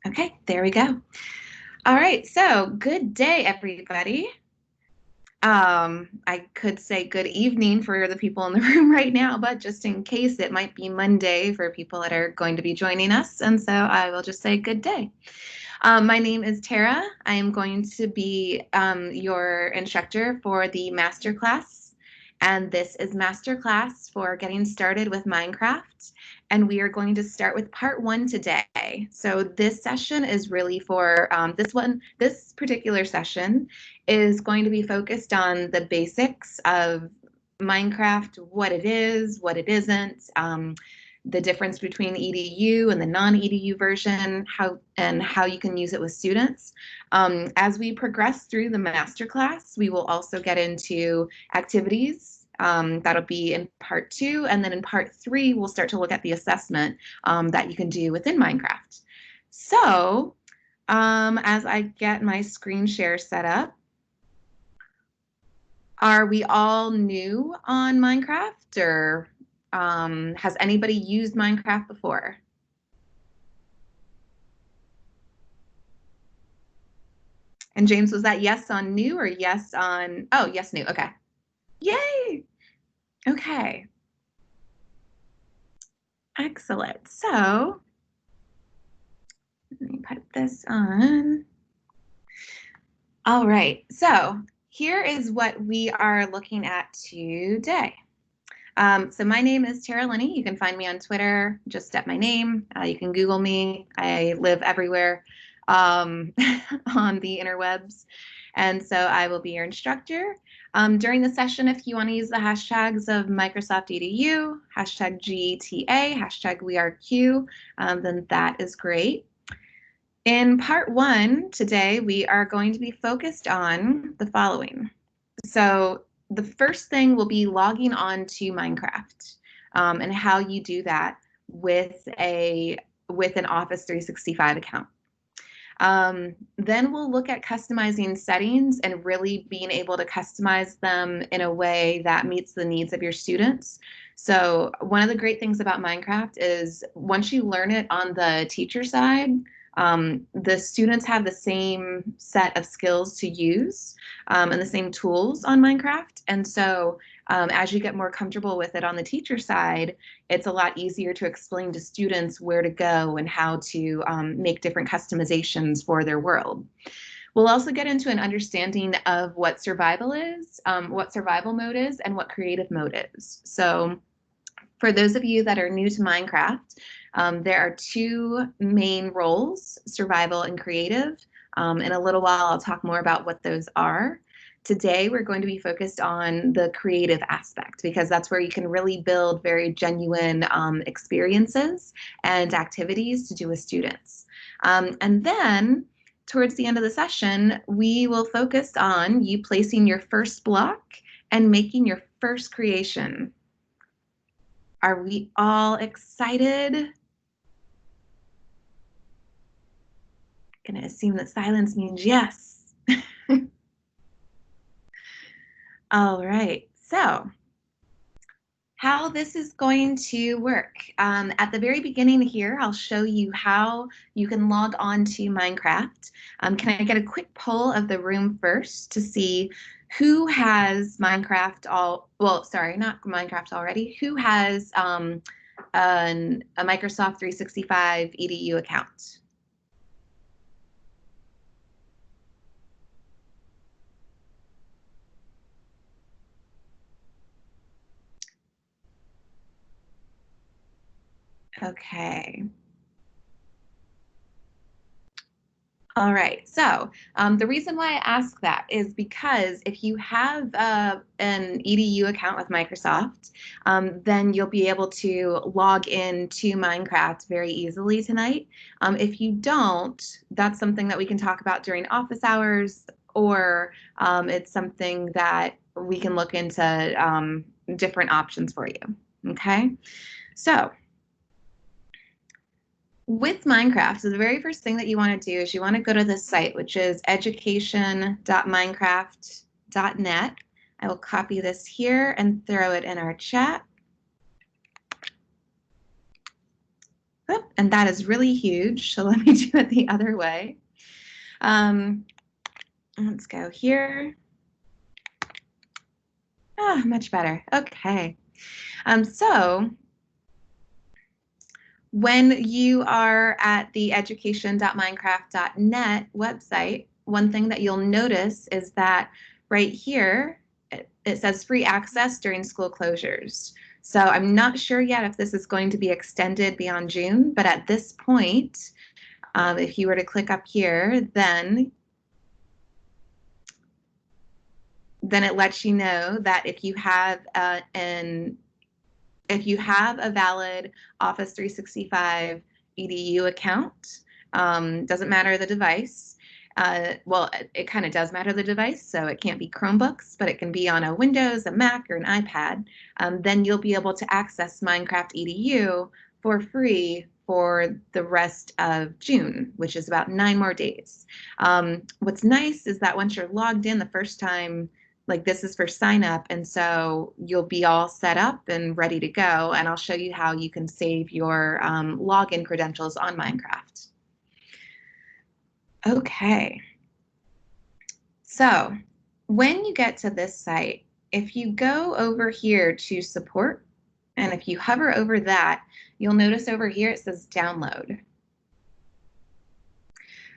Okay, there we go. All right, so good day, everybody. I could say good evening for the people in the room right now, but just in case it might be Monday for people that are going to be joining us, and so I will just say good day. My name is Tara. I am going to be your instructor for the master class, and this is master class for getting started with Minecraft. And we are going to start with part 1 today. So this session is really for this particular session is going to be focused on the basics of Minecraft, what it is, what it isn't, the difference between EDU and the non-EDU version, how you can use it with students. As we progress through the masterclass, we will also get into activities. That'll be in part 2, and then in part 3, we'll start to look at the assessment that you can do within Minecraft. So, as I get my screen share set up, are we all new on Minecraft, or has anybody used Minecraft before? And James, was that yes on new or yes on, oh, yes, new, okay. Yay, okay. Excellent, so let me put this on. All right, so here is what we are looking at today. So my name is Tara Linney. You can find me on Twitter, just at my name. You can Google me. I live everywhere on the interwebs. And so I will be your instructor. During the session, if you want to use the hashtags of MinecraftEDU, hashtag GTA, hashtag WeAreQ, then that is great. In part 1 today, we are going to be focused on the following. So the first thing will be logging on to Minecraft and how you do that with an Office 365 account. Then we'll look at customizing settings and really being able to customize them in a way that meets the needs of your students. So one of the great things about Minecraft is once you learn it on the teacher side, the students have the same set of skills to use and the same tools on Minecraft. And so as you get more comfortable with it on the teacher side, it's a lot easier to explain to students where to go and how to make different customizations for their world. We'll also get into an understanding of what survival is, what survival mode is, and what creative mode is. So for those of you that are new to Minecraft, there are 2 main roles, survival and creative. In a little while, I'll talk more about what those are. Today, we're going to be focused on the creative aspect because that's where you can really build very genuine experiences and activities to do with students. And then towards the end of the session, we will focus on you placing your first block and making your first creation. Are we all excited? I'm gonna assume that silence means yes. All right, so how this is going to work. At the very beginning here, I'll show you how you can log on to Minecraft. Can I get a quick poll of the room first to see who has Minecraft not Minecraft already, who has a Microsoft 365 EDU account? Okay. All right, so the reason why I ask that is because if you have an EDU account with Microsoft, then you'll be able to log in to Minecraft very easily tonight. If you don't, that's something that we can talk about during office hours, or it's something that we can look into different options for you, okay? So with Minecraft, so the very first thing that you want to do is you want to go to this site, which is education.minecraft.net. I will copy this here and throw it in our chat. and that is really huge. So let me do it the other way. Let's go here. Ah, much better. Okay. So when you are at the education.minecraft.net website, one thing that you'll notice is that right here, it says free access during school closures. So I'm not sure yet if this is going to be extended beyond June, but at this point, if you were to click up here, then it lets you know that if you have a valid Office 365 EDU account, doesn't matter the device. Well, it kind of does matter the device, so it can't be Chromebooks, but it can be on a Windows, a Mac, or an iPad. Then you'll be able to access MinecraftEDU for free for the rest of June, which is about 9 more days. What's nice is that once you're logged in the first time, like this is for sign up, and so you'll be all set up and ready to go, and I'll show you how you can save your login credentials on Minecraft. Okay, so when you get to this site, if you go over here to support, and if you hover over that, you'll notice over here it says download.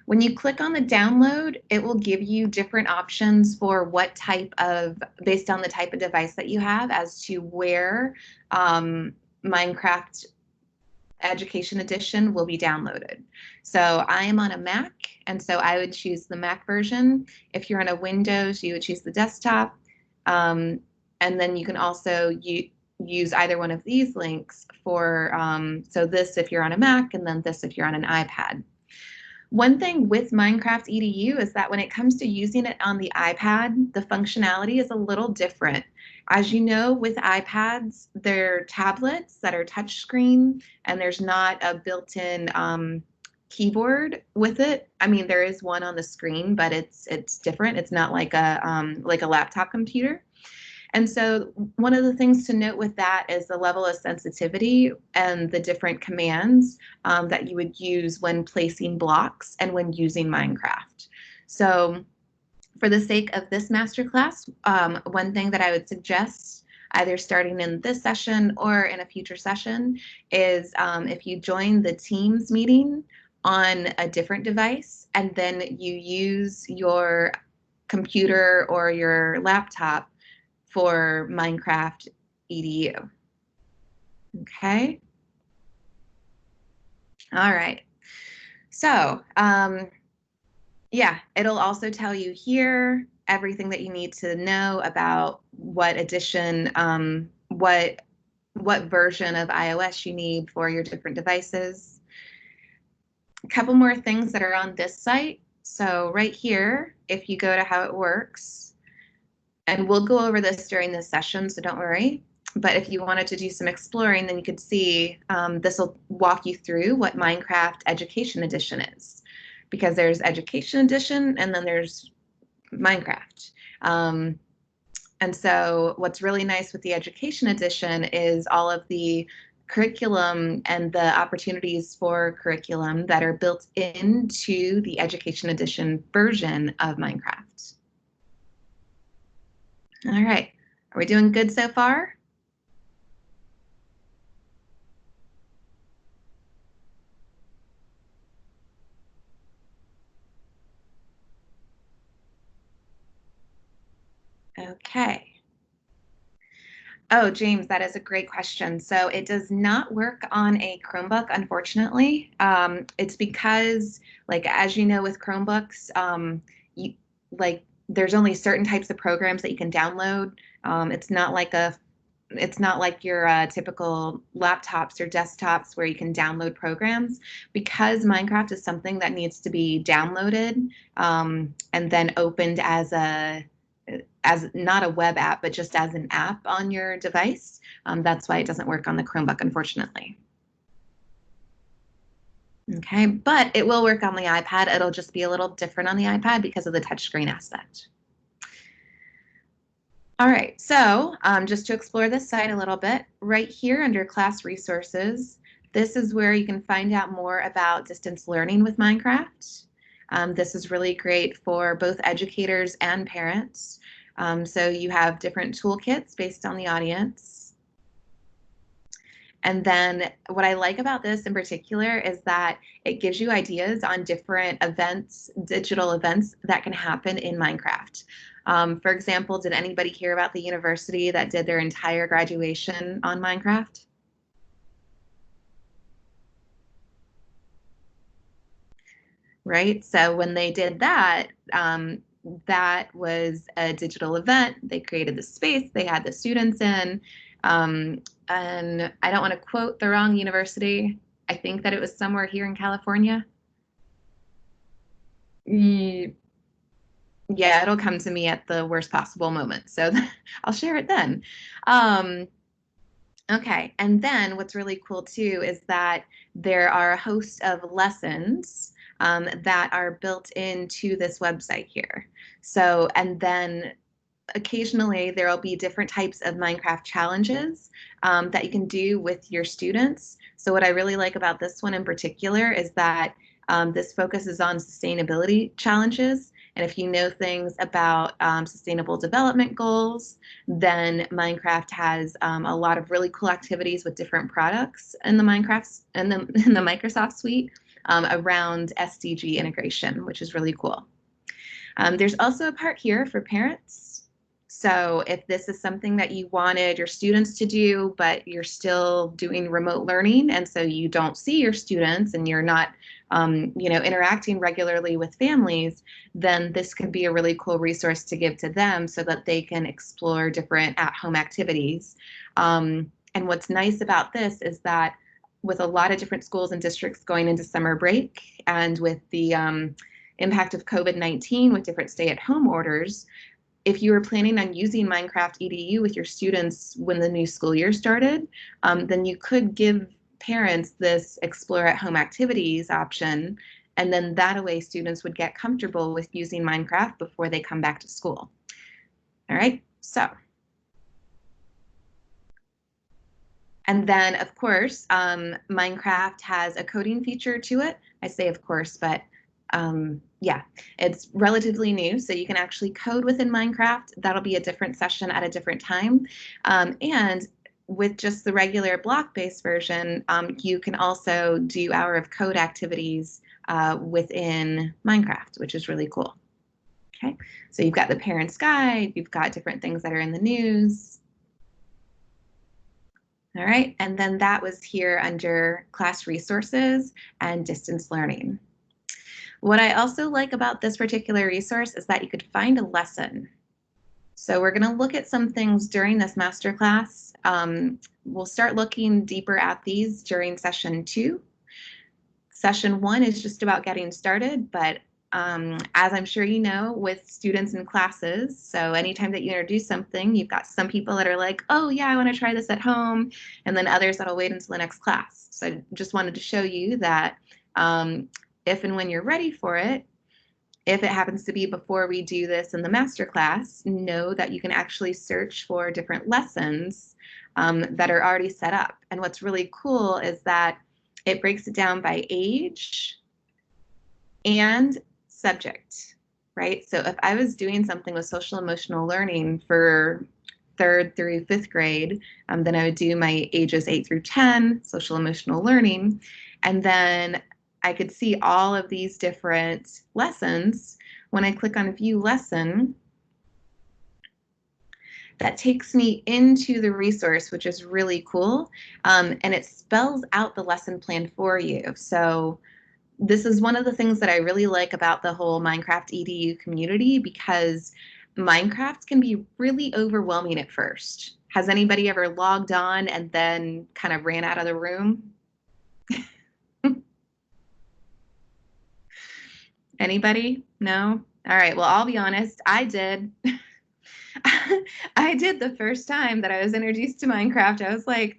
When you click on the download, it will give you different options for what type of, based on the type of device that you have, as to where Minecraft Education Edition will be downloaded. So I am on a Mac, and so I would choose the Mac version. If you're on a Windows, you would choose the desktop. And then you can also use either one of these links for, so this if you're on a Mac, and then this if you're on an iPad. One thing with MinecraftEDU is that when it comes to using it on the iPad, the functionality is a little different. As you know, with iPads, they're tablets that are touchscreen, and there's not a built-in keyboard with it. I mean, there is one on the screen, but it's different. It's not like a laptop computer. And so one of the things to note with that is the level of sensitivity and the different commands that you would use when placing blocks and when using Minecraft. So for the sake of this masterclass, one thing that I would suggest, either starting in this session or in a future session, is if you join the Teams meeting on a different device and then you use your computer or your laptop for MinecraftEDU. Okay. All right. So yeah, it'll also tell you here everything that you need to know about what edition, what version of iOS you need for your different devices. A couple more things that are on this site. So right here, if you go to how it works, and we'll go over this during this session, so don't worry. But if you wanted to do some exploring, then you could see this will walk you through what Minecraft Education Edition is. Because there's Education Edition and then there's Minecraft. And so what's really nice with the Education Edition is all of the curriculum and the opportunities for curriculum that are built into the Education Edition version of Minecraft. All right, are we doing good so far? Okay. Oh, James, that is a great question. So it does not work on a Chromebook, unfortunately. It's because, like, as you know, with Chromebooks, there's only certain types of programs that you can download. It's not like your typical laptops or desktops where you can download programs. Because Minecraft is something that needs to be downloaded and then opened as not a web app, but just as an app on your device. That's why it doesn't work on the Chromebook, unfortunately. Okay, but it will work on the iPad. It'll just be a little different on the iPad because of the touchscreen aspect. All right, so just to explore this site a little bit, right here under class resources, This is where you can find out more about distance learning with Minecraft. This is really great for both educators and parents. So you have different toolkits based on the audience. And then what I like about this in particular is that it gives you ideas on different events, digital events that can happen in Minecraft. For example, did anybody hear about the university that did their entire graduation on Minecraft? Right? So when they did that, that was a digital event. They created the space, they had the students in, and I don't want to quote the wrong university. I think that it was somewhere here in California. Yeah, it'll come to me at the worst possible moment. So I'll share it then. Okay, and then what's really cool too is that there are a host of lessons that are built into this website here. So, and then occasionally there will be different types of Minecraft challenges that you can do with your students. So what I really like about this one in particular is that this focuses on sustainability challenges. And if you know things about sustainable development goals, then Minecraft has a lot of really cool activities with different products in the Minecraft and in the Microsoft suite around SDG integration, which is really cool. There's also a part here for parents. So if this is something that you wanted your students to do, but you're still doing remote learning, and so you don't see your students and you're not, interacting regularly with families, then this could be a really cool resource to give to them so that they can explore different at-home activities. And what's nice about this is that with a lot of different schools and districts going into summer break, and with the impact of COVID-19 with different stay-at-home orders, if you were planning on using MinecraftEDU with your students when the new school year started, then you could give parents this explore at home activities option, and then that way students would get comfortable with using Minecraft before they come back to school. All right, so. And then, of course, Minecraft has a coding feature to it. I say of course, but yeah, it's relatively new, so you can actually code within Minecraft. That'll be a different session at a different time. And with just the regular block-based version, you can also do Hour of Code activities within Minecraft, which is really cool. Okay, so you've got the parents' guide, you've got different things that are in the news. All right, and then that was here under class resources and distance learning. What I also like about this particular resource is that you could find a lesson. So we're going to look at some things during this masterclass. We'll start looking deeper at these during session 2. Session 1 is just about getting started, but as I'm sure you know, with students in classes, so anytime that you introduce something, you've got some people that are like, oh yeah, I want to try this at home, and then others that'll wait until the next class. So I just wanted to show you that if and when you're ready for it, if it happens to be before we do this in the master class, know that you can actually search for different lessons that are already set up. And what's really cool is that it breaks it down by age and subject, right? So if I was doing something with social emotional learning for 3rd through 5th grade, then I would do my ages 8 through 10, social emotional learning, and then I could see all of these different lessons. When I click on View Lesson, that takes me into the resource, which is really cool, and it spells out the lesson plan for you. So this is one of the things that I really like about the whole MinecraftEDU community, because Minecraft can be really overwhelming at first. Has anybody ever logged on and then kind of ran out of the room? Anybody? No? All right, well, I'll be honest, I did. I did the first time that I was introduced to Minecraft. I was like,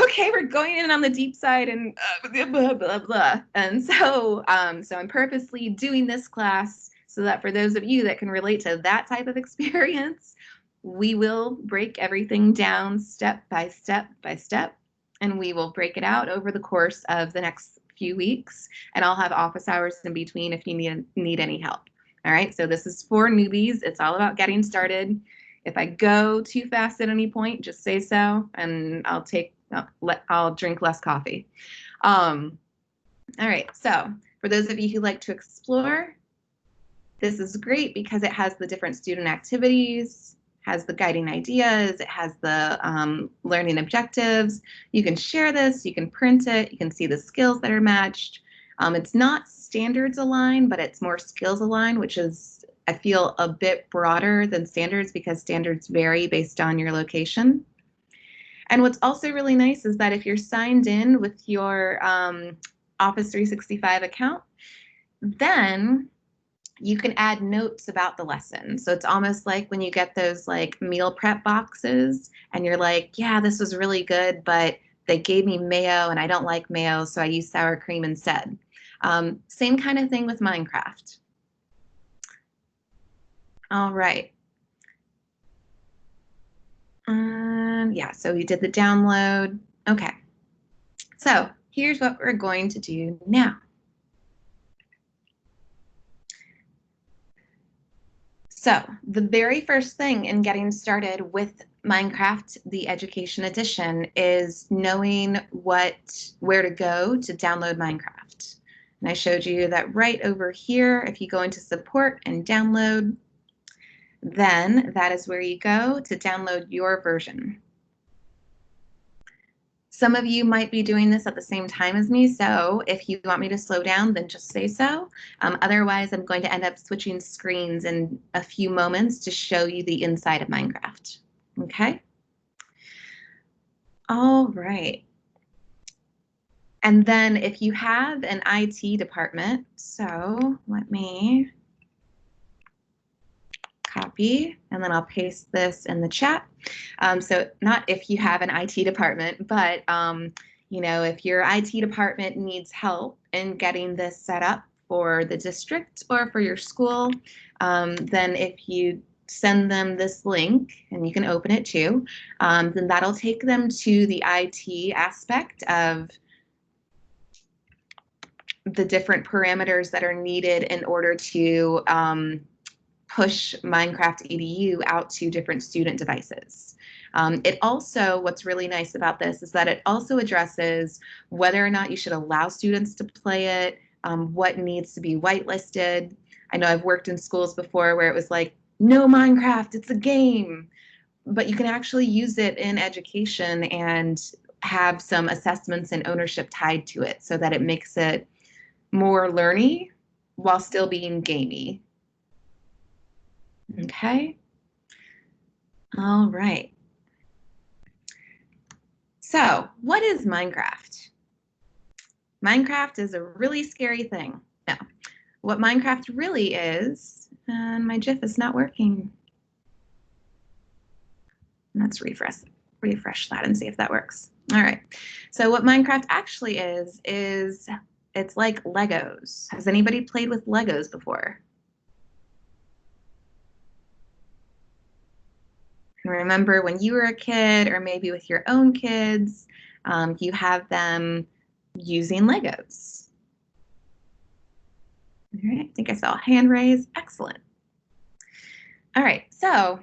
okay, we're going in on the deep side and blah, blah, blah. And so, so I'm purposely doing this class so that for those of you that can relate to that type of experience, we will break everything down step by step by step. and we will break it out over the course of the next few weeks, and I'll have office hours in between if you need any help. All right, so this is for newbies. It's all about getting started. If I go too fast at any point, just say so, and I'll drink less coffee. All right, so for those of you who like to explore, this is great because it has the different student activities, has the guiding ideas, it has the learning objectives. You can share this, you can print it, you can see the skills that are matched. It's not standards aligned, but it's more skills aligned, which is, I feel, a bit broader than standards because standards vary based on your location. And what's also really nice is that if you're signed in with your Office 365 account, then you can add notes about the lesson. So it's almost like when you get those like meal prep boxes and you're like, yeah, this was really good, but they gave me mayo and I don't like mayo, so I use sour cream instead. Same kind of thing with Minecraft. All right. Yeah, so we did the download. Okay. So here's what we're going to do now. So the very first thing in getting started with Minecraft, the Education Edition, is knowing where to go to download Minecraft. And I showed you that right over here, if you go into support and download, then that is where you go to download your version. Some of you might be doing this at the same time as me, so if you want me to slow down, then just say so. Otherwise, I'm going to end up switching screens in a few moments to show you the inside of Minecraft. Okay? All right. And then if you have an IT department, so let me copy, and then I'll paste this in the chat. So not if you have an IT department, but you know, if your IT department needs help in getting this set up for the district or for your school, then if you send them this link, and you can open it too, then that'll take them to the IT aspect of the different parameters that are needed in order to push MinecraftEDU out to different student devices. It also, what's really nice about this is that it also addresses whether or not you should allow students to play it, what needs to be whitelisted. I know I've worked in schools before where it was like, no Minecraft, it's a game. But you can actually use it in education and have some assessments and ownership tied to it so that it makes it more learny while still being gamey. Okay. All right. So what is Minecraft? Minecraft is a really scary thing. No, what Minecraft really is, and my GIF is not working. Let's refresh that and see if that works. All right. So what Minecraft actually is it's like Legos. Has anybody played with Legos before? Remember when you were a kid, or maybe with your own kids, you have them using Legos. All right, I think I saw a hand raise. Excellent. All right, so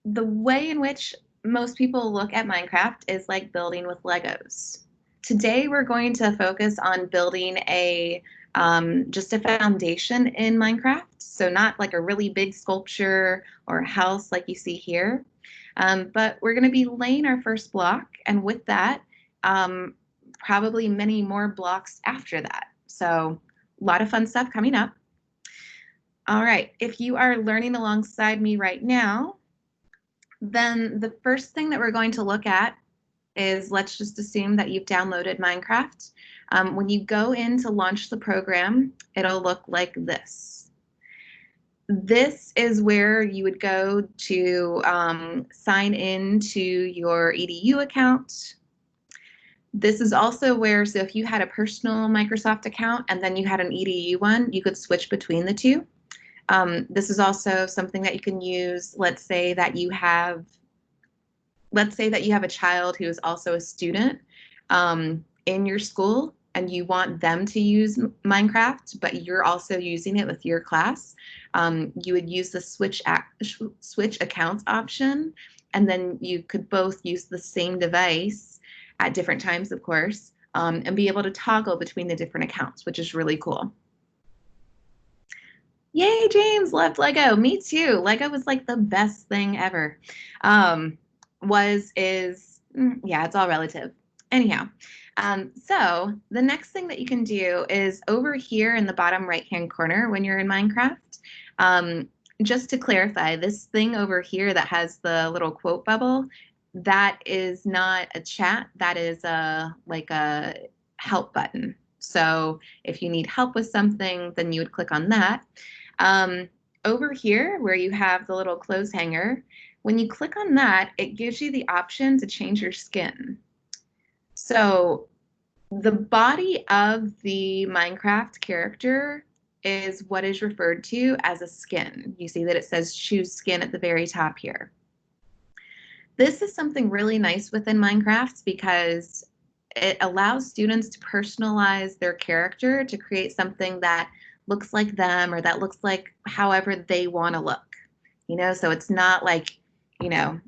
the way in which most people look at Minecraft is like building with Legos. Today, we're going to focus on building just a foundation in Minecraft. So not like a really big sculpture or house like you see here. But we're going to be laying our first block, and with that, probably many more blocks after that. So a lot of fun stuff coming up. All right, if you are learning alongside me right now, then the first thing that we're going to look at is, let's just assume that you've downloaded Minecraft. When you go in to launch the program, it'll look like this. This is where you would go to sign in to your EDU account. This is also where, so if you had a personal Microsoft account and then you had an EDU one, you could switch between the two. This is also something that you can use. Let's say that you have a child who is also a student. in your school and you want them to use Minecraft, but you're also using it with your class, you would use the switch accounts option, and then you could both use the same device at different times, of course, and be able to toggle between the different accounts, which is really cool. Yay, James loved Lego. Me too. Lego was like the best thing ever. Yeah, it's all relative. Anyhow, so the next thing that you can do is over here in the bottom right-hand corner when you're in Minecraft, just to clarify, this thing over here that has the little quote bubble, that is not a chat, that is like a help button. So if you need help with something, then you would click on that. Over here where you have the little clothes hanger, when you click on that, it gives you the option to change your skin. So the body of the Minecraft character is what is referred to as a skin. You see that it says choose skin at the very top here. This is something really nice within Minecraft because it allows students to personalize their character to create something that looks like them or that looks like however they want to look. You know, so it's not like, you know,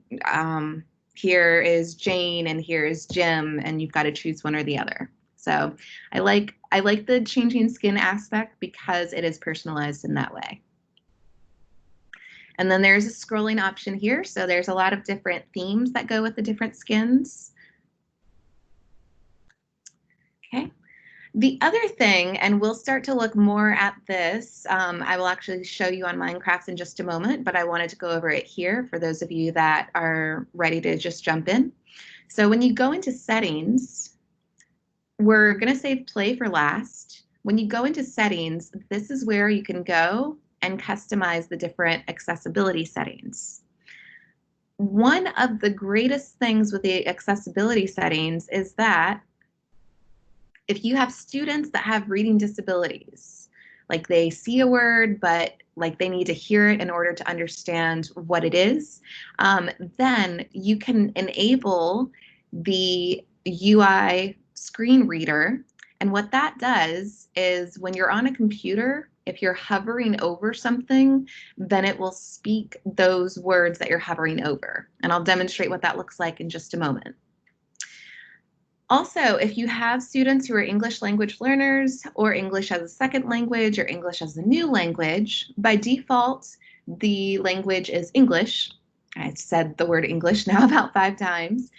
here is Jane and here is Jim and you've got to choose one or the other. So I like the changing skin aspect because it is personalized in that way. And then there's a scrolling option here. So there's a lot of different themes that go with the different skins. Okay. The other thing, and we'll start to look more at this, I will actually show you on Minecraft in just a moment, but I wanted to go over it here for those of you that are ready to just jump in. So when you go into settings, we're going to save play for last. When you go into settings, this is where you can go and customize the different accessibility settings. One of the greatest things with the accessibility settings is that if you have students that have reading disabilities, like they see a word, but like they need to hear it in order to understand what it is, then you can enable the UI screen reader. And what that does is when you're on a computer, if you're hovering over something, then it will speak those words that you're hovering over. And I'll demonstrate what that looks like in just a moment. Also, if you have students who are English language learners or English as a second language or English as a new language, by default, the language is English. I said the word English now about 5 times.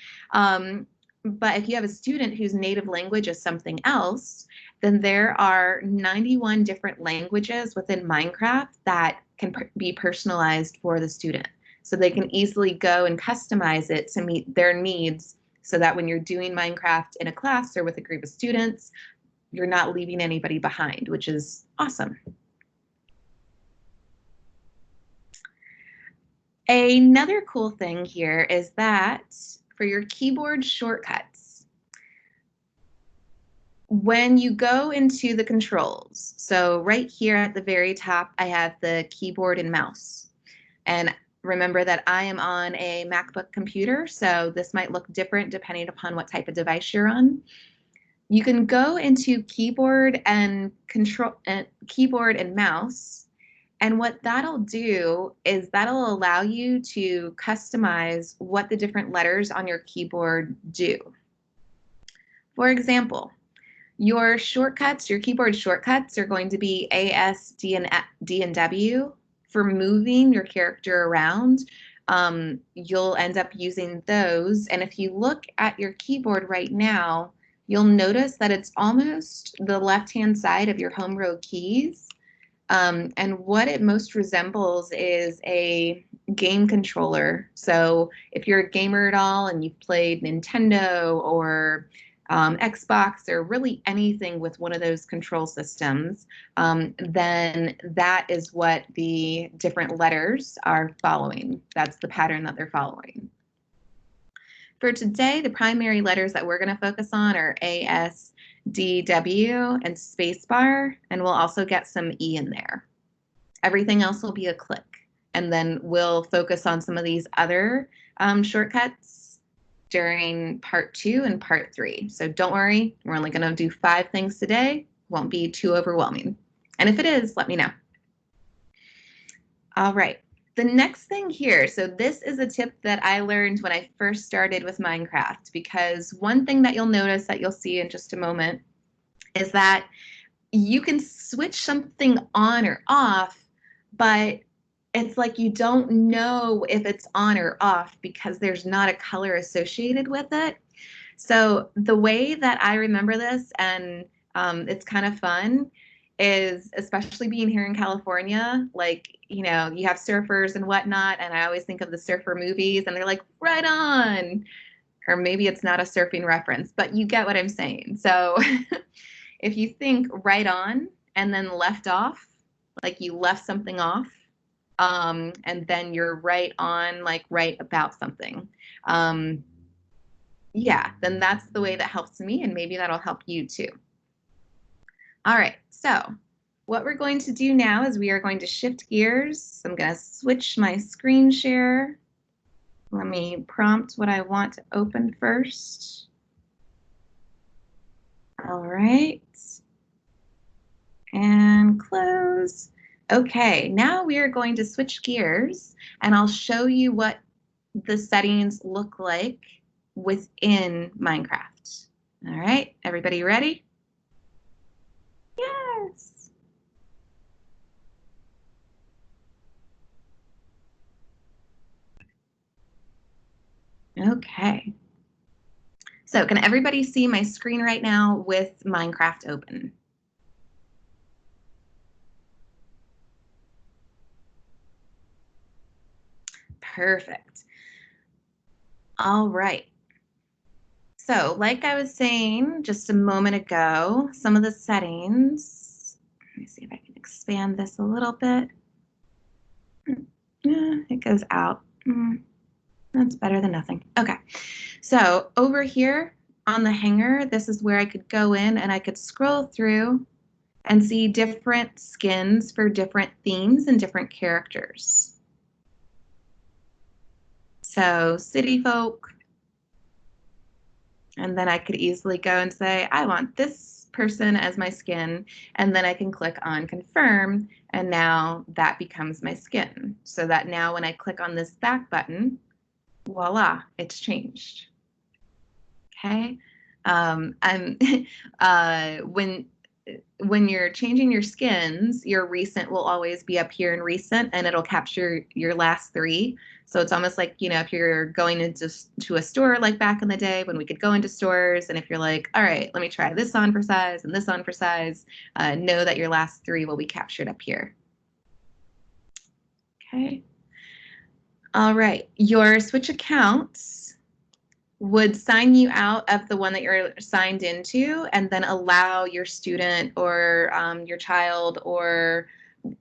But if you have a student whose native language is something else, then there are 91 different languages within Minecraft that can be personalized for the student. So they can easily go and customize it to meet their needs so that when you're doing Minecraft in a class or with a group of students, you're not leaving anybody behind, which is awesome. Another cool thing here is that for your keyboard shortcuts, when you go into the controls, so right here at the very top, I have the keyboard and mouse. And remember that I am on a MacBook computer, so this might look different depending upon what type of device you're on. You can go into keyboard and mouse, and what that'll do is that'll allow you to customize what the different letters on your keyboard do. For example, your shortcuts, your keyboard shortcuts are going to be A, S, D, and W. For moving your character around, you'll end up using those. And if you look at your keyboard right now, you'll notice that it's almost the left-hand side of your home row keys. And what it most resembles is a game controller. So if you're a gamer at all and you've played Nintendo or Xbox or really anything with one of those control systems, then that is what the different letters are following. That's the pattern that they're following. For today, the primary letters that we're going to focus on are A, S, D, W, and spacebar, and we'll also get some E in there. Everything else will be a click, and then we'll focus on some of these other shortcuts during part 2 and part 3. So don't worry, we're only going to do 5 things today. Won't be too overwhelming. And if it is, let me know. All right. The next thing here, so this is a tip that I learned when I first started with Minecraft, because one thing that you'll notice that you'll see in just a moment is that you can switch something on or off, but it's like you don't know if it's on or off because there's not a color associated with it. So the way that I remember this, and it's kind of fun, is especially being here in California, like, you know, you have surfers and whatnot, and I always think of the surfer movies, and they're like, right on. Or maybe it's not a surfing reference, but you get what I'm saying. So if you think right on and then left off, like you left something off, and then you're right on, like right about something. Yeah, then that's the way that helps me, and maybe that'll help you too. All right, so what we're going to do now is we are going to shift gears. I'm going to switch my screen share. Let me prompt what I want to open first. All right. And close. Okay, now we are going to switch gears, and I'll show you what the settings look like within Minecraft. All right, everybody ready? Yes. Okay. So can everybody see my screen right now with Minecraft open? Perfect. All right. So like I was saying just a moment ago, some of the settings, let me see if I can expand this a little bit. It goes out. That's better than nothing. Okay. So over here on the hanger, this is where I could go in and I could scroll through and see different skins for different themes and different characters. So city folk, and then I could easily go and say, I want this person as my skin, and then I can click on confirm, and now that becomes my skin. So that now when I click on this back button, voila, it's changed. Okay. When you're changing your skins, your recent will always be up here in recent, and it'll capture your last 3. So it's almost like, you know, if you're going into a store like back in the day when we could go into stores, and if you're like, all right, let me try this on for size and this on for size, know that your last 3 will be captured up here. Okay. All right, your Switch accounts would sign you out of the one that you're signed into, and then allow your student or your child or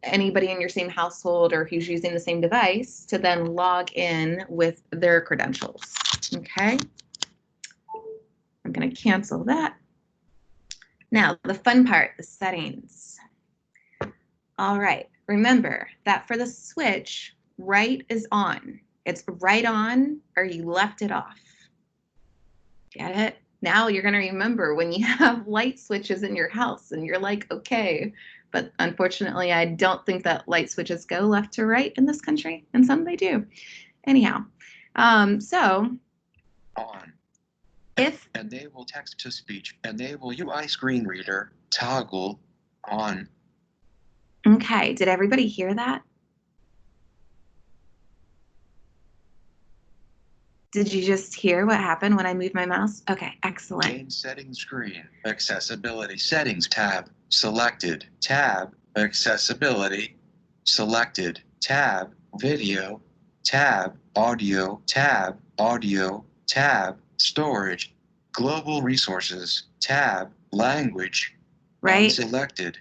anybody in your same household or who's using the same device to then log in with their credentials. Okay. I'm going to cancel that. Now, the fun part, the settings. All right. Remember that for the Switch, right is on. It's right on, or you left it off. Get it? Now you're going to remember when you have light switches in your house and you're like, okay, but unfortunately, I don't think that light switches go left to right in this country, and some they do. Anyhow, so on. If enable text to speech, enable UI screen reader, toggle on. Okay, did everybody hear that? Did you just hear what happened when I moved my mouse? Okay, excellent. Main settings screen, accessibility settings tab, selected, tab, accessibility, selected, tab, video, tab, audio, tab, storage, global resources, tab, language, right? Unselected.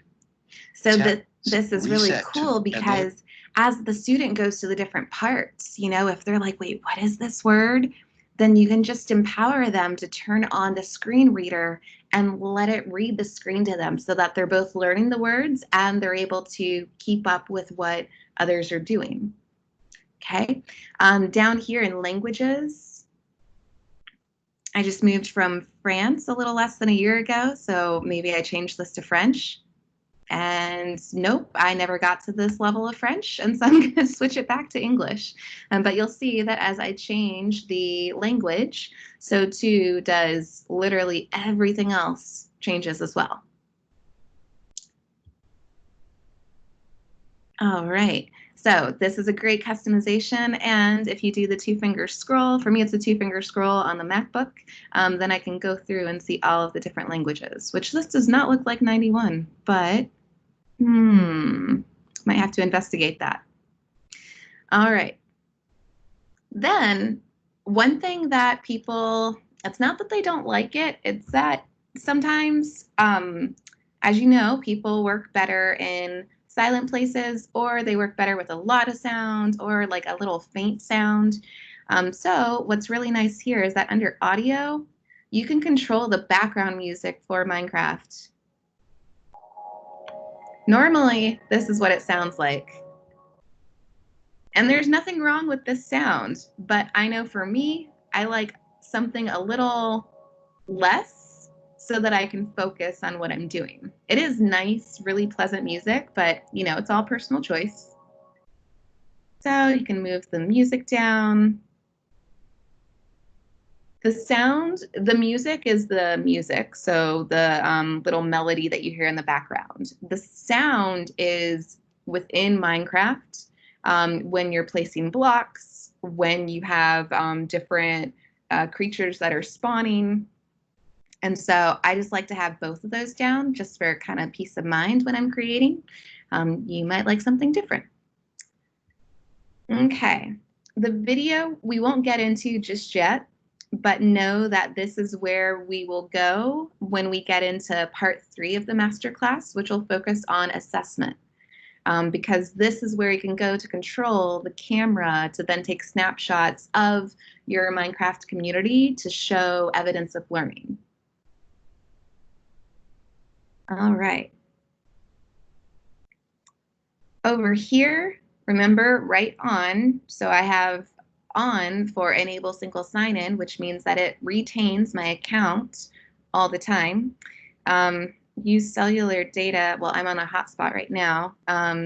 So this is really cool because as the student goes to the different parts, you know, if they're like, wait, what is this word? Then you can just empower them to turn on the screen reader and let it read the screen to them so that they're both learning the words and they're able to keep up with what others are doing. Okay, down here in languages, I just moved from France a little less than a year ago, so maybe I changed this to French. And nope, I never got to this level of French, and so I'm going to switch it back to English. But you'll see that as I change the language, so too does literally everything else changes as well. All right, so this is a great customization, and if you do the two-finger scroll, for me it's a two-finger scroll on the MacBook, then I can go through and see all of the different languages, which this does not look like 91, but might have to investigate that. All right. Then one thing that people, it's not that they don't like it, it's that sometimes, as you know, people work better in silent places, or they work better with a lot of sound, or like a little faint sound. So what's really nice here is that under audio, you can control the background music for Minecraft. Normally, this is what it sounds like. And there's nothing wrong with this sound, but I know for me, I like something a little less so that I can focus on what I'm doing. It is nice, really pleasant music, but you know, it's all personal choice. So you can move the music down. The sound, the music is the music, so the little melody that you hear in the background. The sound is within Minecraft when you're placing blocks, when you have different creatures that are spawning. And so I just like to have both of those down just for kind of peace of mind when I'm creating. You might like something different. Okay, the video we won't get into just yet, but know that this is where we will go when we get into part 3 of the masterclass, which will focus on assessment. Because this is where you can go to control the camera to then take snapshots of your Minecraft community to show evidence of learning. All right. Over here, remember, right on, so I have on for enable single sign-in, which means that it retains my account all the time. Use cellular data, well, I'm on a hotspot right now,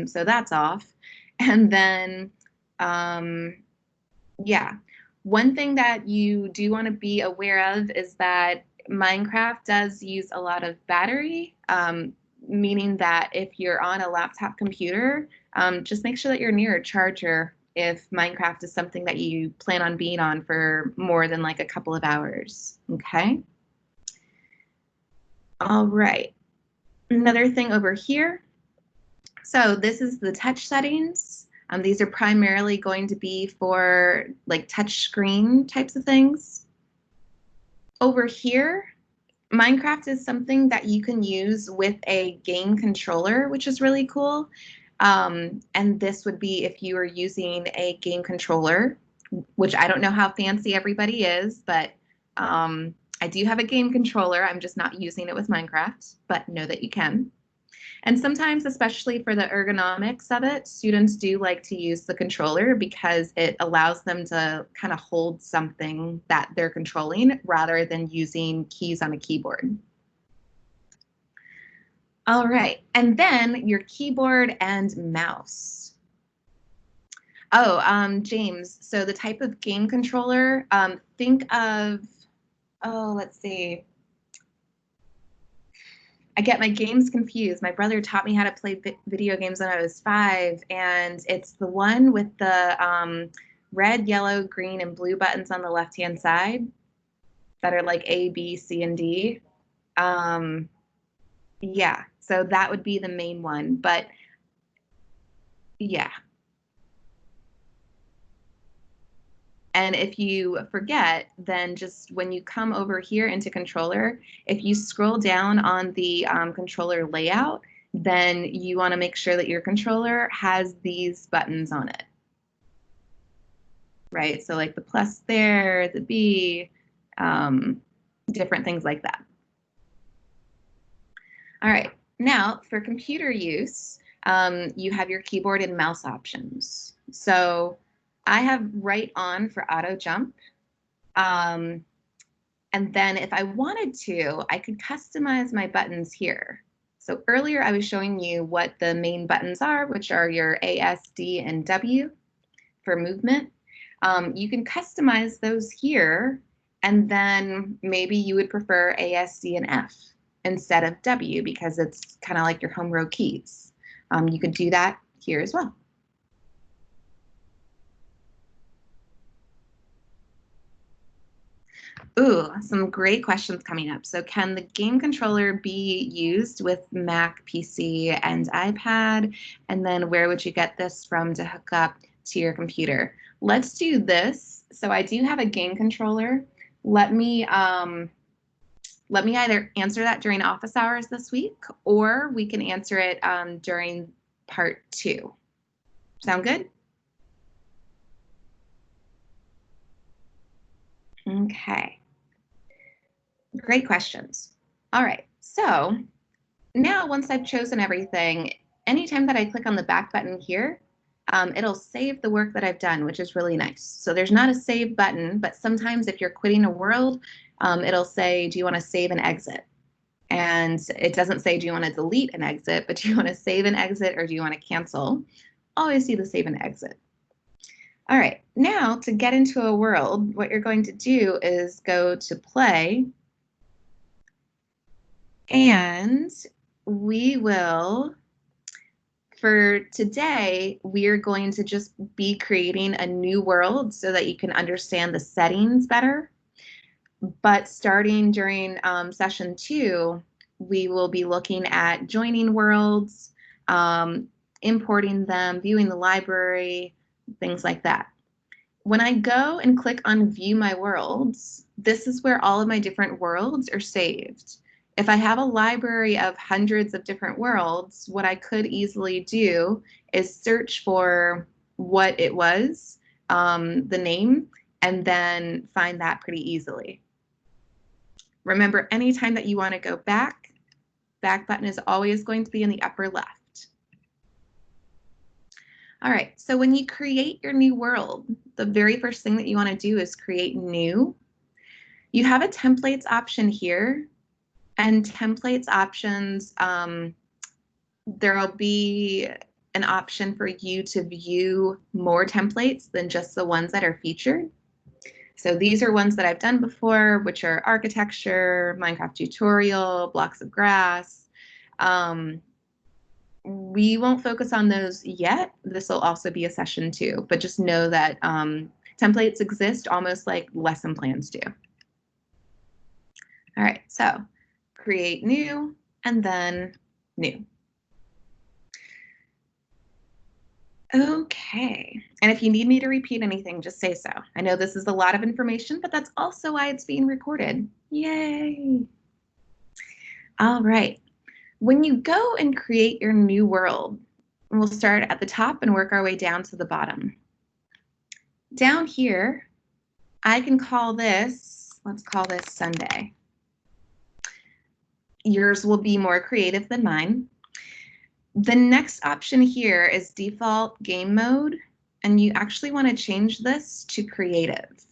so that's off. And then, yeah, one thing that you do want to be aware of is that Minecraft does use a lot of battery, meaning that if you're on a laptop computer, just make sure that you're near a charger if Minecraft is something that you plan on being on for more than like a couple of hours, okay? All right, another thing over here. So this is the touch settings. These are primarily going to be for like touch screen types of things. Over here, Minecraft is something that you can use with a game controller, which is really cool. And this would be if you are using a game controller, which I don't know how fancy everybody is, but I do have a game controller. I'm just not using it with Minecraft, but know that you can. And sometimes, especially for the ergonomics of it, students do like to use the controller because it allows them to kind of hold something that they're controlling rather than using keys on a keyboard. All right, and then your keyboard and mouse. Oh, James, so the type of game controller, think of, oh, let's see. I get my games confused. My brother taught me how to play video games when I was 5, and it's the one with the red, yellow, green, and blue buttons on the left-hand side that are like A, B, C, and D. Yeah, so that would be the main one, but yeah. And if you forget, then just when you come over here into controller, if you scroll down on the controller layout, then you want to make sure that your controller has these buttons on it. Right, so like the plus there, the B, different things like that. All right, now for computer use, you have your keyboard and mouse options. So I have right on for auto jump. And then if I wanted to, I could customize my buttons here. So earlier I was showing you what the main buttons are, which are your A, S, D, and W for movement. You can customize those here, and then maybe you would prefer A, S, D, and F instead of W because it's kind of like your home row keys. You could do that here as well. Ooh, some great questions coming up. So can the game controller be used with Mac, PC, and iPad? And then where would you get this from to hook up to your computer? Let's do this. So I do have a game controller. Let me either answer that during office hours this week, or we can answer it during part 2. Sound good? Okay. Great questions. All right, so now once I've chosen everything, anytime that I click on the back button here, it'll save the work that I've done, which is really nice. So there's not a save button, but sometimes if you're quitting a world, it'll say, do you want to save and exit? And it doesn't say, do you want to delete and exit, but do you want to save and exit or do you want to cancel? Always see the save and exit. All right, now to get into a world, what you're going to do is go to play, and we will, for today, we're going to just be creating a new world so that you can understand the settings better. But starting during session 2, we will be looking at joining worlds, importing them, viewing the library, things like that. When I go and click on View My Worlds, this is where all of my different worlds are saved. If I have a library of hundreds of different worlds, what I could easily do is search for what it was, the name, and then find that pretty easily. Remember, anytime that you want to go back button is always going to be in the upper left. All right, so when you create your new world, the very first thing that you want to do is create new. You have a templates option here, and templates options, there'll be an option for you to view more templates than just the ones that are featured. So these are ones that I've done before, which are architecture, Minecraft tutorial, blocks of grass. We won't focus on those yet. This will also be a session 2, but just know that templates exist almost like lesson plans do. All right, so create new and then new. Okay, and if you need me to repeat anything, just say so. I know this is a lot of information, but that's also why it's being recorded. Yay! All right, when you go and create your new world, we'll start at the top and work our way down to the bottom. Down here, I can call this, let's call this Sunday. Yours will be more creative than mine. The next option here is default game mode, and you actually want to change this to creative.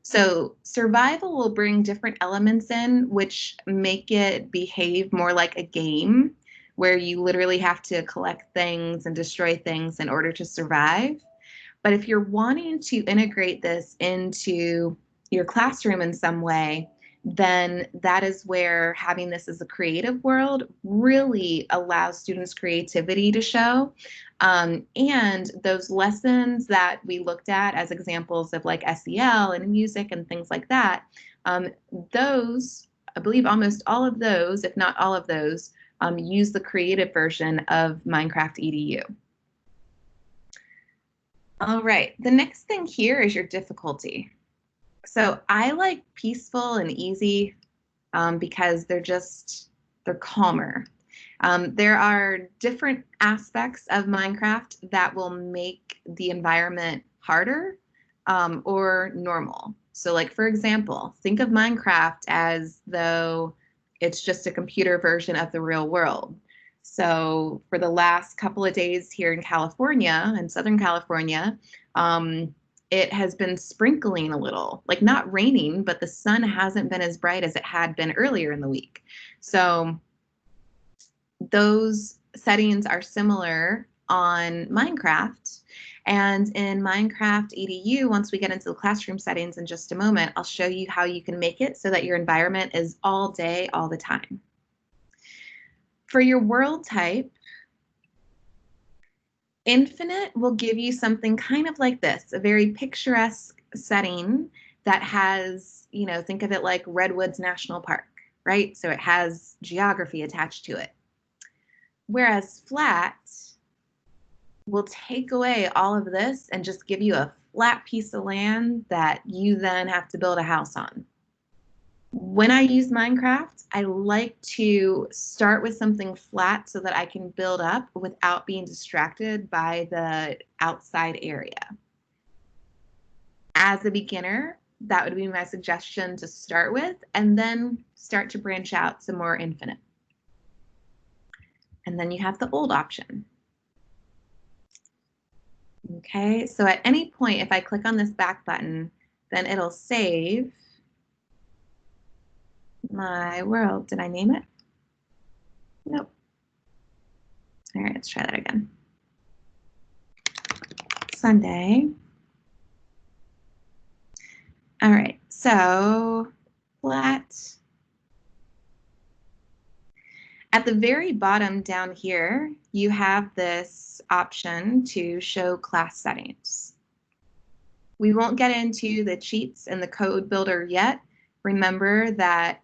So survival will bring different elements in which make it behave more like a game where you literally have to collect things and destroy things in order to survive. But if you're wanting to integrate this into your classroom in some way, then that is where having this as a creative world really allows students' creativity to show. And those lessons that we looked at as examples of like SEL and music and things like that, those, I believe almost all of those, if not all of those, use the creative version of MinecraftEDU. All right, the next thing here is your difficulty. So I like peaceful and easy because they're calmer. There are different aspects of Minecraft that will make the environment harder or normal. So like, for example, think of Minecraft as though it's just a computer version of the real world. So for the last couple of days here in California, in Southern California, it has been sprinkling a little, like not raining, but the sun hasn't been as bright as it had been earlier in the week. So those settings are similar on Minecraft. And in MinecraftEDU, once we get into the classroom settings in just a moment, I'll show you how you can make it so that your environment is all day, all the time. For your world type, Infinite will give you something kind of like this, a very picturesque setting that has, you know, think of it like Redwoods National Park, right? So it has geography attached to it. Whereas Flat will take away all of this and just give you a flat piece of land that you then have to build a house on. When I use Minecraft, I like to start with something flat so that I can build up without being distracted by the outside area. As a beginner, that would be my suggestion to start with, and then start to branch out to more infinite. And then you have the old option. Okay, so at any point, if I click on this back button, then it'll save my world. Did I name it? Nope. All right, let's try that again. Sunday. All right, so flat. At the very bottom down here, you have this option to show class settings. We won't get into the cheats and the code builder yet. Remember that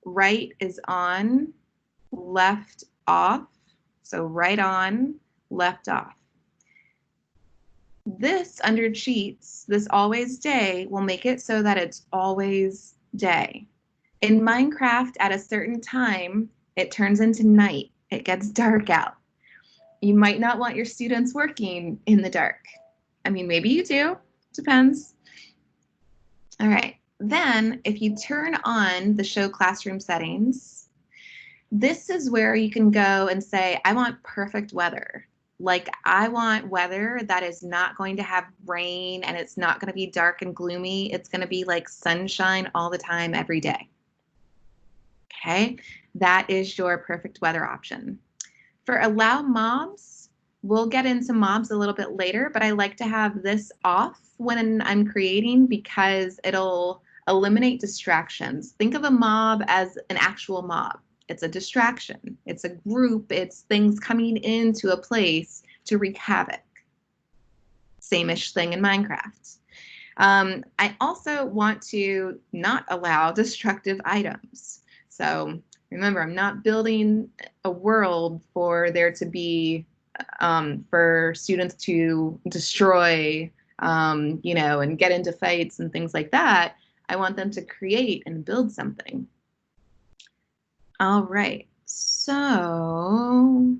right is on, left off. So right on, left off. This under cheats, this always day, will make it so that it's always day. In Minecraft, at a certain time, it turns into night. It gets dark out. You might not want your students working in the dark. I mean, maybe you do, depends. All right, then if you turn on the show classroom settings, this is where you can go and say, I want perfect weather. Like I want weather that is not going to have rain and it's not going to be dark and gloomy. It's going to be like sunshine all the time, every day. Okay, that is your perfect weather option. For allow mobs, we'll get into mobs a little bit later, but I like to have this off when I'm creating because it'll eliminate distractions. Think of a mob as an actual mob. It's a distraction. It's a group. It's things coming into a place to wreak havoc. Same-ish thing in Minecraft. I also want to not allow destructive items. So remember, I'm not building a world for there to be, for students to destroy, you know, and get into fights and things like that. I want them to create and build something. All right, so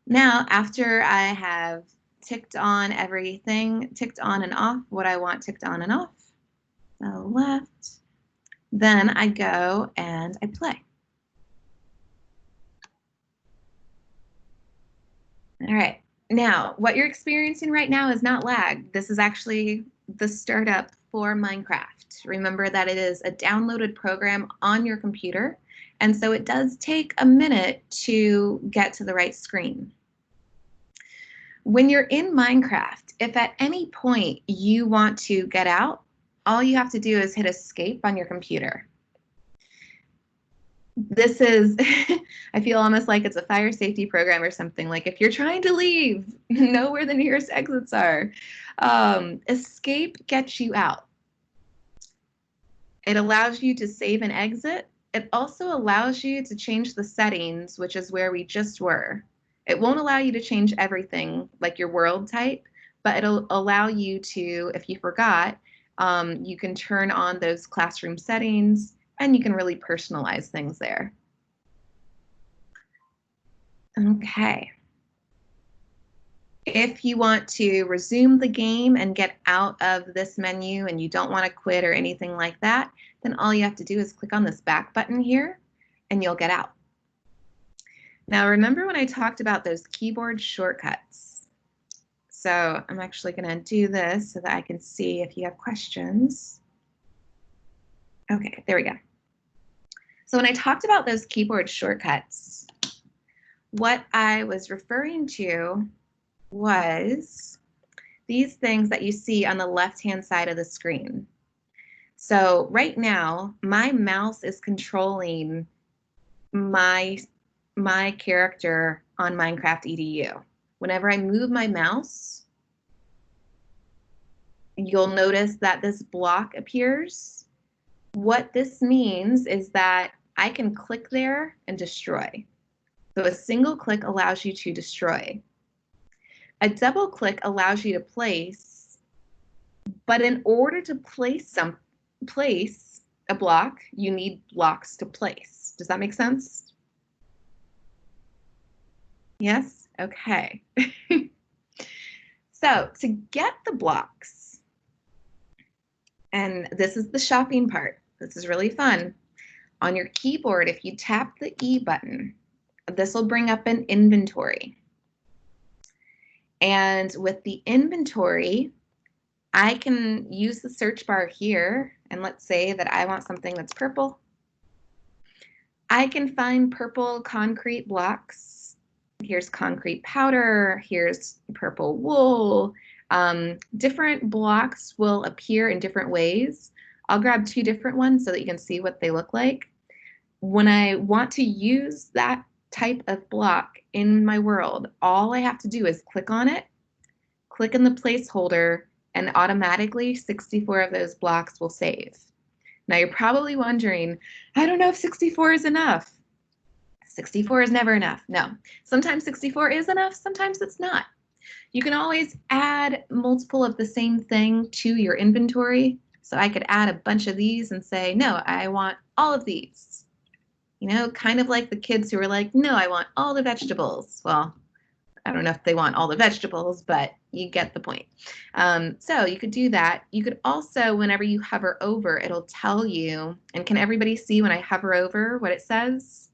now after I have ticked on everything, ticked on and off what I want ticked on and off, the left, then I go and I play. All right, now what you're experiencing right now is not lag. This is actually the startup for Minecraft. Remember that it is a downloaded program on your computer, and so it does take a minute to get to the right screen. When you're in Minecraft, if at any point you want to get out, all you have to do is hit escape on your computer. This is, I feel almost like it's a fire safety program or something. Like if you're trying to leave, know where the nearest exits are. Escape gets you out. It allows you to save and exit. It also allows you to change the settings, which is where we just were. It won't allow you to change everything like your world type, but it'll allow you to, if you forgot, you can turn on those classroom settings and you can really personalize things there. Okay. If you want to resume the game and get out of this menu and you don't want to quit or anything like that, then all you have to do is click on this back button here and you'll get out. Now remember when I talked about those keyboard shortcuts? So I'm actually going to do this so that I can see if you have questions. Okay, there we go. So when I talked about those keyboard shortcuts, what I was referring to was these things that you see on the left-hand side of the screen. So right now, my mouse is controlling my character on MinecraftEDU. Whenever I move my mouse, you'll notice that this block appears. What this means is that I can click there and destroy. So a single click allows you to destroy. A double click allows you to place, but in order to place a block, you need blocks to place. Does that make sense? Yes? Okay. So to get the blocks, and this is the shopping part, this is really fun. On your keyboard, if you tap the E button, this will bring up an inventory. And with the inventory, I can use the search bar here, and let's say that I want something that's purple. I can find purple concrete blocks. Here's concrete powder, here's purple wool. Different blocks will appear in different ways. I'll grab two different ones so that you can see what they look like. When I want to use that type of block in my world, all I have to do is click on it, click in the placeholder, and automatically 64 of those blocks will save. Now you're probably wondering, I don't know if 64 is enough. 64 is never enough. No, sometimes 64 is enough, sometimes it's not. You can always add multiple of the same thing to your inventory. So I could add a bunch of these and say, no, I want all of these. You know, kind of like the kids who were like, no, I want all the vegetables. Well, I don't know if they want all the vegetables, but you get the point. So you could do that. You could also, whenever you hover over, it'll tell you, and can everybody see when I hover over what it says?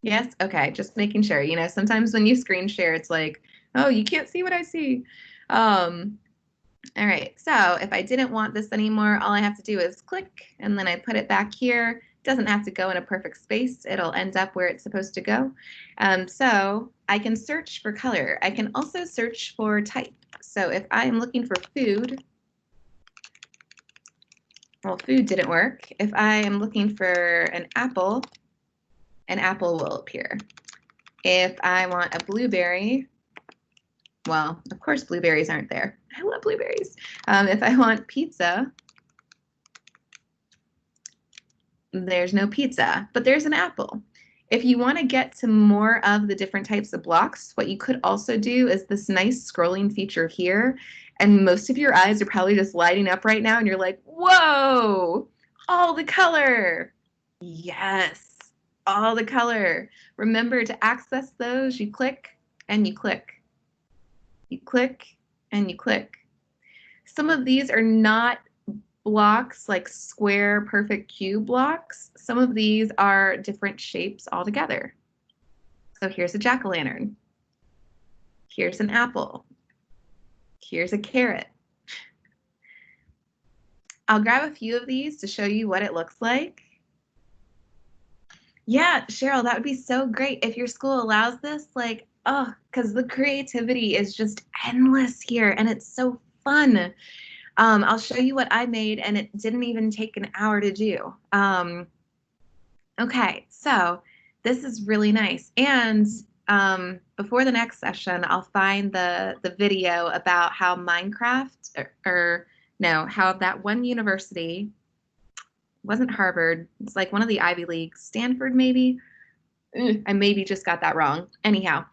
Yes? Okay, just making sure. You know, sometimes when you screen share, it's like, oh, you can't see what I see. All right, so if I didn't want this anymore, all I have to do is click, and then I put it back here. It doesn't have to go in a perfect space. It'll end up where it's supposed to go. So I can search for color. I can also search for type. So if I am looking for food, well, food didn't work. If I am looking for an apple will appear. If I want a blueberry, well, of course blueberries aren't there. I love blueberries. If I want pizza, there's no pizza, but there's an apple. If you want to get to more of the different types of blocks, what you could also do is this nice scrolling feature here, and most of your eyes are probably just lighting up right now, and you're like, whoa, all the color. Yes, all the color. Remember, to access those, you click and you click. You click and you click. Some of these are not blocks like square, perfect cube blocks. Some of these are different shapes altogether. So here's a jack-o'-lantern. Here's an apple. Here's a carrot. I'll grab a few of these to show you what it looks like. Yeah, Cheryl, that would be so great if your school allows this. Like, oh, because the creativity is just endless here, and it's so fun. I'll show you what I made, and it didn't even take an hour to do. Okay, so this is really nice. And before the next session, I'll find the video about how Minecraft, how that one university, wasn't Harvard, it's like one of the Ivy Leagues, Stanford maybe? I maybe just got that wrong. Anyhow,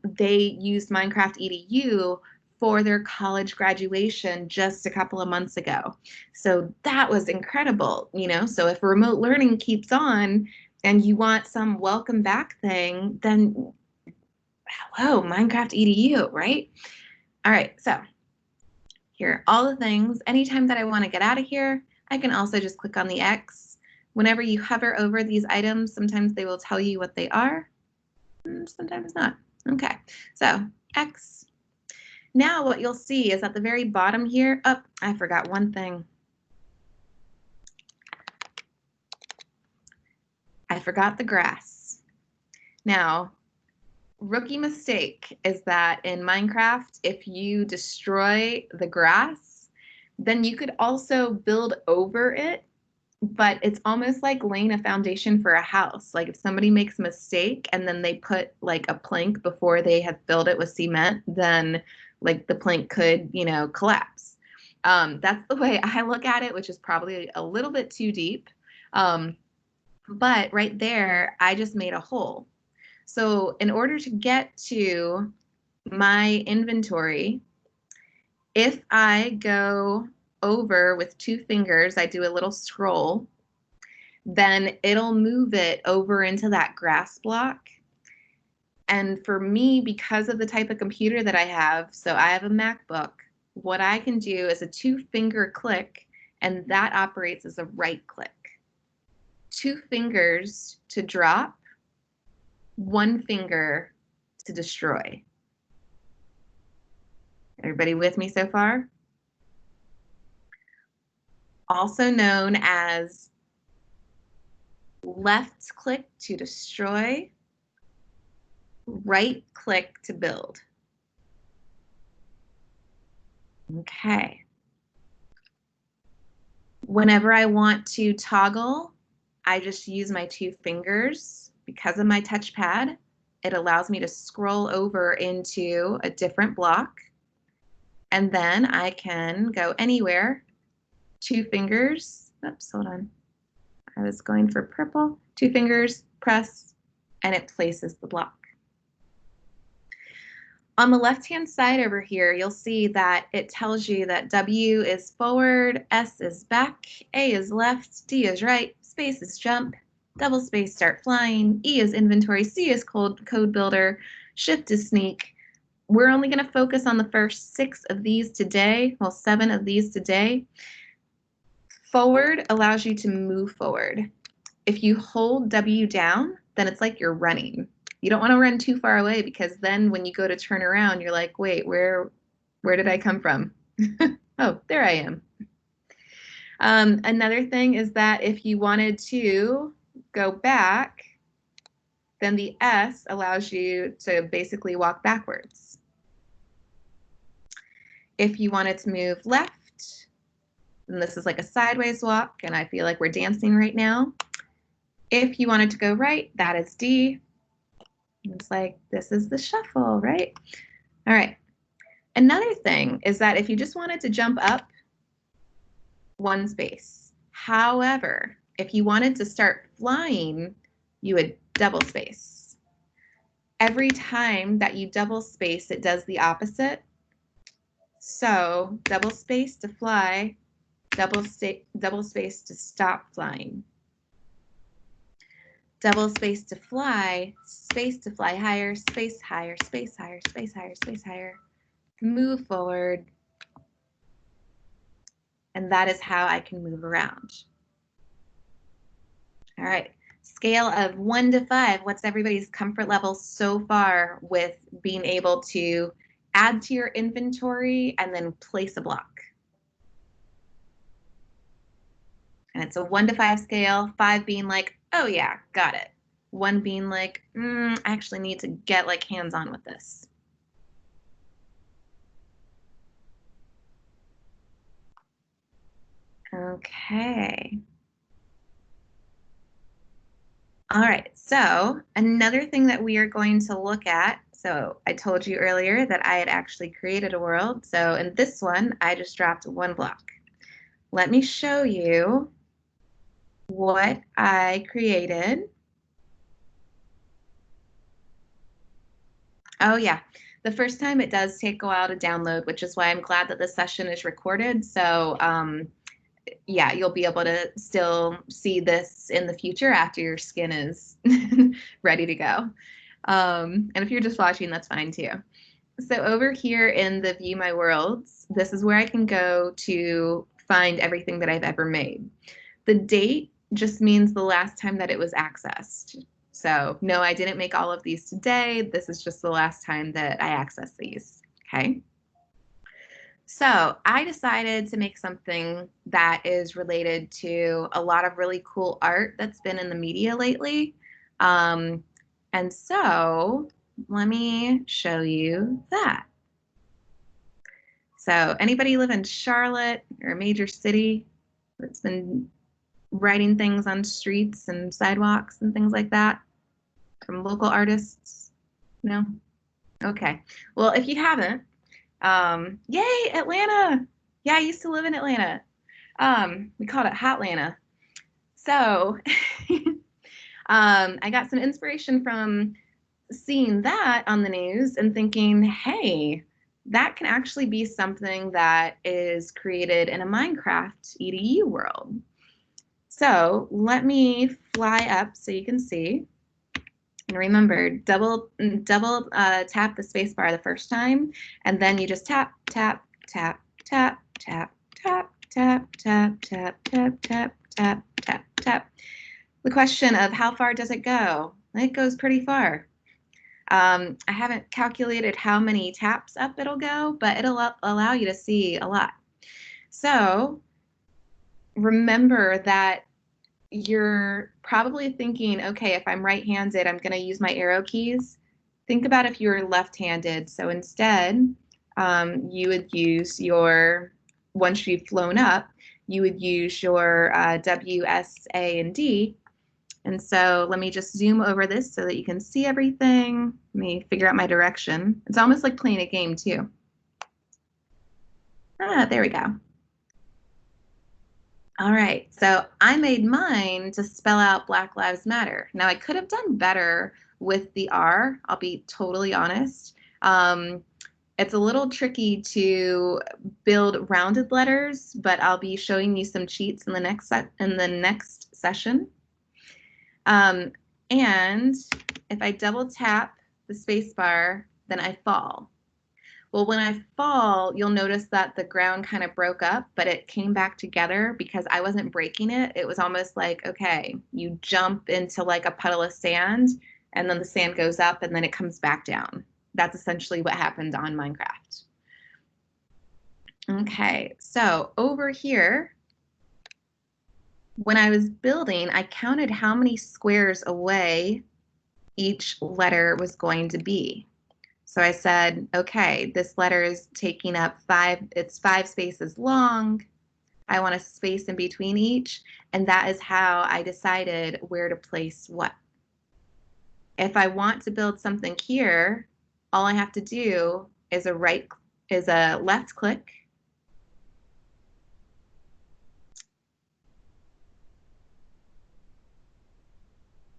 they used MinecraftEDU for their college graduation just a couple of months ago. So that was incredible, you know? So if remote learning keeps on and you want some welcome back thing, then hello, MinecraftEDU, right? All right, so here are all the things. Anytime that I want to get out of here, I can also just click on the X. Whenever you hover over these items, sometimes they will tell you what they are, sometimes not. Okay, so X. Now what you'll see is at the very bottom here, oh, I forgot one thing. I forgot the grass. Now, rookie mistake is that in Minecraft, if you destroy the grass, then you could also build over it, but it's almost like laying a foundation for a house. Like if somebody makes a mistake and then they put like a plank before they have filled it with cement, then like the plank could, you know, collapse. That's the way I look at it, which is probably a little bit too deep. But right there, I just made a hole. So in order to get to my inventory, if I go over with 2 fingers, I do a little scroll, then it'll move it over into that grass block. And for me, because of the type of computer that I have, so I have a MacBook, what I can do is a 2-finger click, and that operates as a right click. 2 fingers to drop, 1 finger to destroy. Everybody with me so far? Also known as left click to destroy, right click to build. Okay. Whenever I want to toggle, I just use my 2 fingers. Because of my touchpad, it allows me to scroll over into a different block. And then I can go anywhere. 2 fingers. Oops, hold on. I was going for purple. 2 fingers, press, and it places the block. On the left-hand side over here, you'll see that it tells you that W is forward, S is back, A is left, D is right, space is jump, double space start flying, E is inventory, C is code builder, shift is sneak. We're only going to focus on the first 6 of these today, well, 7 of these today. Forward allows you to move forward. If you hold W down, then it's like you're running. You don't want to run too far away because then when you go to turn around, you're like, wait, where did I come from? Oh, there I am. Another thing is that if you wanted to go back, then the S allows you to basically walk backwards. If you wanted to move left, then this is like a sideways walk, and I feel like we're dancing right now. If you wanted to go right, that is D. It's like, this is the shuffle, right? All right. Another thing is that if you just wanted to jump up, 1 space. However, if you wanted to start flying, you would double space. Every time that you double space, it does the opposite. So double space to fly, double space to stop flying. Double space to fly higher, space higher, space higher, space higher, space higher. Move forward. And that is how I can move around. All right, scale of 1 to 5. What's everybody's comfort level so far with being able to add to your inventory and then place a block? And it's a 1 to 5 scale, 5 being like, oh yeah, got it. 1 being like, I actually need to get like hands-on with this. Okay. All right, so another thing that we are going to look at, so I told you earlier that I had actually created a world. So in this one, I just dropped 1 block. Let me show you what I created. Oh yeah, the first time it does take a while to download, which is why I'm glad that this session is recorded. So yeah, you'll be able to still see this in the future after your skin is ready to go. And if you're just watching, that's fine too. So over here in the View My Worlds, this is where I can go to find everything that I've ever made. The date just means the last time that it was accessed. So no, I didn't make all of these today. This is just the last time that I accessed these, okay? So I decided to make something that is related to a lot of really cool art that's been in the media lately. And so let me show you that. So anybody live in Charlotte or a major city that's been writing things on streets and sidewalks and things like that from local artists? No? Okay. Well, if you haven't, yay, Atlanta. Yeah, I used to live in Atlanta. We called it Hotlanta. So I got some inspiration from seeing that on the news and thinking, hey, that can actually be something that is created in a Minecraft EDU world. So let me fly up so you can see. And remember, double tap the space bar the first time, and then you just tap, tap, tap, tap, tap, tap, tap, tap, tap, tap, tap, tap, tap, tap. The question of how far does it go? It goes pretty far. I haven't calculated how many taps up it'll go, but it'll allow you to see a lot. So remember that you're probably thinking, okay, if I'm right-handed, I'm going to use my arrow keys. Think about if you're left-handed. So instead, you would use your, once you've flown up, you would use your W, S, A, and D. And so let me just zoom over this so that you can see everything. Let me figure out my direction. It's almost like playing a game too. There we go. All right, so I made mine to spell out Black Lives Matter. Now I could have done better with the R, I'll be totally honest. It's a little tricky to build rounded letters, but I'll be showing you some cheats in the next session. And if I double tap the space bar, then I fall. Well, when I fall, you'll notice that the ground kind of broke up, but it came back together because I wasn't breaking it. It was almost like, okay, you jump into like a puddle of sand, and then the sand goes up, and then it comes back down. That's essentially what happened on Minecraft. Okay, so over here, when I was building, I counted how many squares away each letter was going to be. So I said, okay, this letter is taking up it's 5 spaces long. I want a space in between each, and that is how I decided where to place what. If I want to build something here, all I have to do is a left click.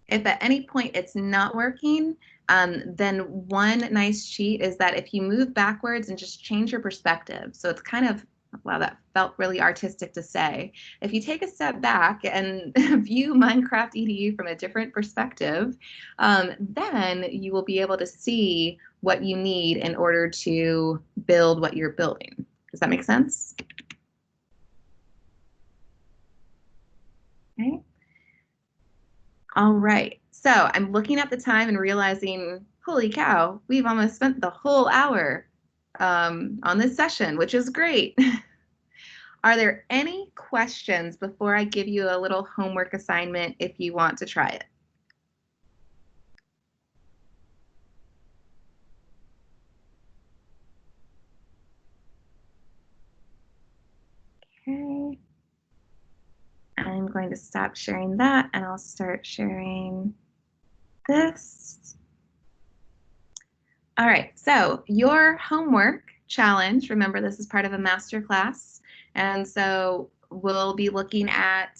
If at any point it's not working, then one nice cheat is that if you move backwards and just change your perspective, so it's kind of, wow, that felt really artistic to say. If you take a step back and view MinecraftEDU from a different perspective, then you will be able to see what you need in order to build what you're building. Does that make sense? Okay. All right, so I'm looking at the time and realizing, holy cow, we've almost spent the whole hour on this session, which is great. Are there any questions before I give you a little homework assignment if you want to try it? Okay. I'm going to stop sharing that and I'll start sharing this. All right, so your homework challenge, remember this is part of a master class, and so we'll be looking at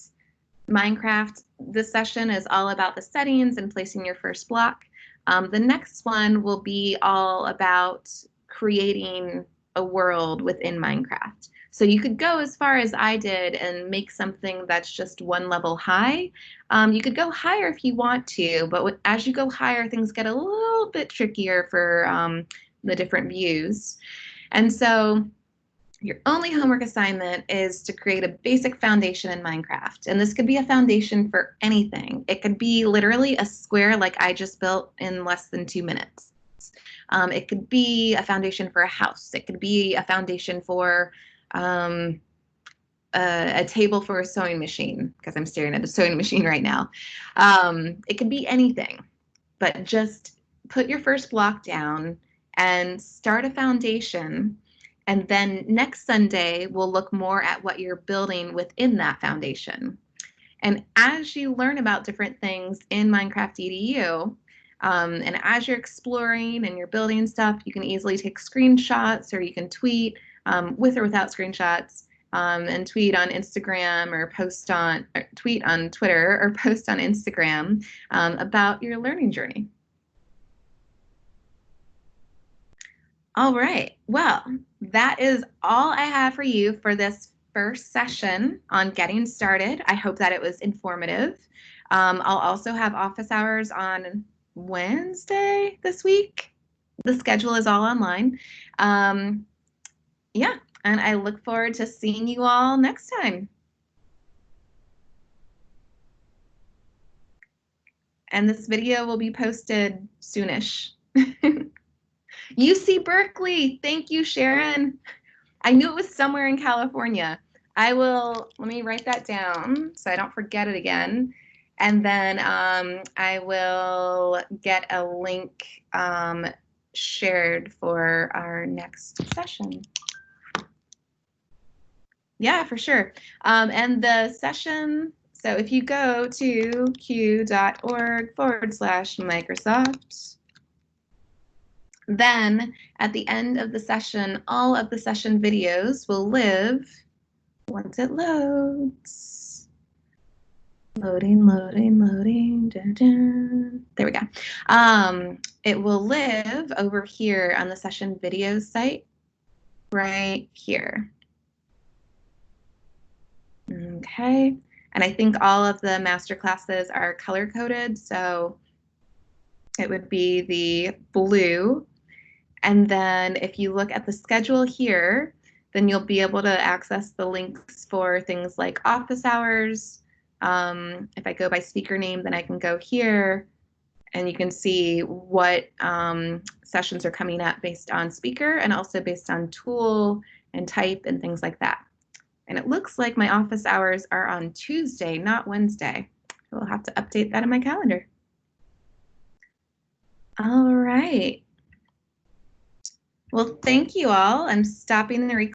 Minecraft. This session is all about the settings and placing your first block. The next one will be all about creating a world within Minecraft. So you could go as far as I did and make something that's just one level high. You could go higher if you want to, but as you go higher, things get a little bit trickier for the different views. And so Your only homework assignment is to create a basic foundation in Minecraft. And this could be a foundation for anything. It could be literally a square like I just built in less than 2 minutes. It could be a foundation for a house. It could be a foundation for a table for a sewing machine, because I'm staring at a sewing machine right now. It could be anything, but just put your first block down and start a foundation. And then next Sunday, we'll look more at what you're building within that foundation. And as you learn about different things in MinecraftEDU, and as you're exploring and you're building stuff, you can easily take screenshots, or you can tweet with or without screenshots, and tweet on Instagram or tweet on Twitter or post on Instagram about your learning journey. All right, well, that is all I have for you for this first session on getting started. I hope that it was informative. I'll also have office hours on Wednesday this week. The schedule is all online. Yeah, and I look forward to seeing you all next time. And this video will be posted soonish. UC Berkeley, thank you, Sharon. I knew it was somewhere in California. Let me write that down so I don't forget it again. And then I will get a link shared for our next session. Yeah, for sure. And the session, so if you go to q.org/Microsoft, then at the end of the session, all of the session videos will live once it loads. Loading, loading, loading. Dun, dun. There we go. It will live over here on the session videos site, right here. Okay. And I think all of the master classes are color coded, so it would be the blue. And then if you look at the schedule here, then you'll be able to access the links for things like office hours. If I go by speaker name, then I can go here and you can see what sessions are coming up based on speaker and also based on tool and type and things like that. And it looks like my office hours are on Tuesday, not Wednesday. We'll have to update that in my calendar. All right. Well, thank you all. I'm stopping the recording.